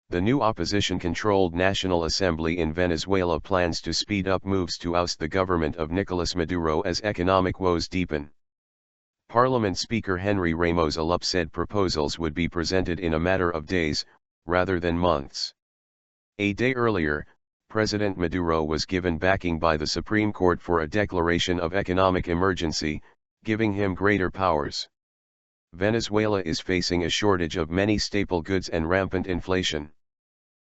The new opposition-controlled National Assembly in Venezuela plans to speed up moves to oust the government of Nicolas Maduro as economic woes deepen. Parliament Speaker Henry Ramos Allup said proposals would be presented in a matter of days, rather than months. A day earlier, President Maduro was given backing by the Supreme Court for a declaration of economic emergency, giving him greater powers. Venezuela is facing a shortage of many staple goods and rampant inflation.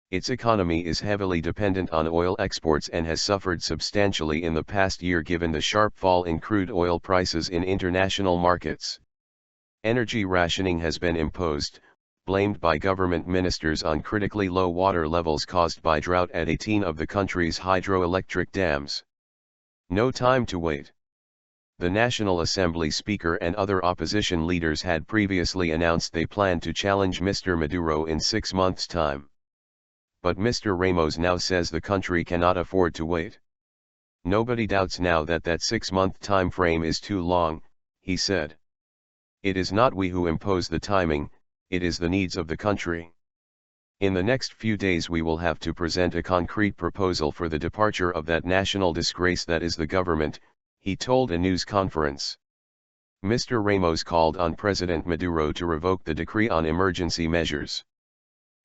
Its economy is heavily dependent on oil exports and has suffered substantially in the past year given the sharp fall in crude oil prices in international markets. Energy rationing has been imposed, blamed by government ministers on critically low water levels caused by drought at 18 of the country's hydroelectric dams. No time to wait. The National Assembly Speaker and other opposition leaders had previously announced they planned to challenge Mr. Maduro in 6 months' time. But Mr. Ramos now says the country cannot afford to wait. Nobody doubts now that 6-month time frame is too long, he said. It is not we who impose the timing, it is the needs of the country. In the next few days we will have to present a concrete proposal for the departure of that national disgrace that is the government, he told a news conference. Mr. Ramos called on President Maduro to revoke the decree on emergency measures.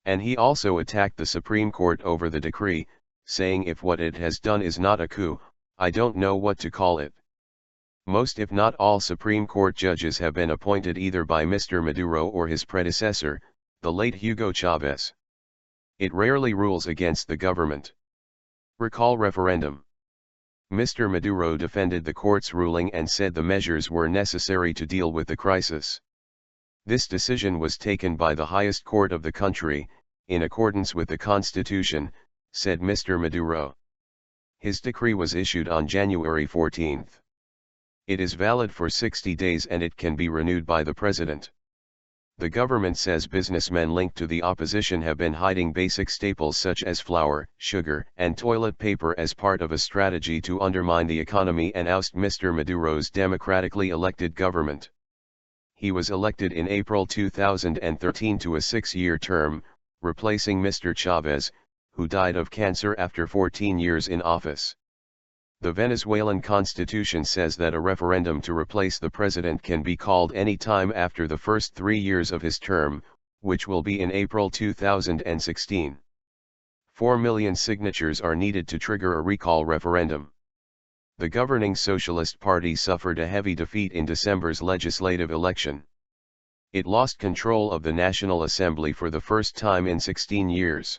And he also attacked the Supreme Court over the decree, saying if what it has done is not a coup, I don't know what to call it. Most if not all Supreme Court judges have been appointed either by Mr. Maduro or his predecessor, the late Hugo Chavez. It rarely rules against the government. Recall referendum. Mr. Maduro defended the court's ruling and said the measures were necessary to deal with the crisis. This decision was taken by the highest court of the country, in accordance with the Constitution, said Mr. Maduro. His decree was issued on January 14. It is valid for 60 days and it can be renewed by the president. The government says businessmen linked to the opposition have been hiding basic staples such as flour, sugar, and toilet paper as part of a strategy to undermine the economy and oust Mr. Maduro's democratically elected government. He was elected in April 2013 to a 6-year term, replacing Mr. Chavez, who died of cancer after 14 years in office. The Venezuelan constitution says that a referendum to replace the president can be called any time after the first 3 years of his term, which will be in April 2016. 4 million signatures are needed to trigger a recall referendum. The governing Socialist Party suffered a heavy defeat in December's legislative election. It lost control of the National Assembly for the first time in 16 years.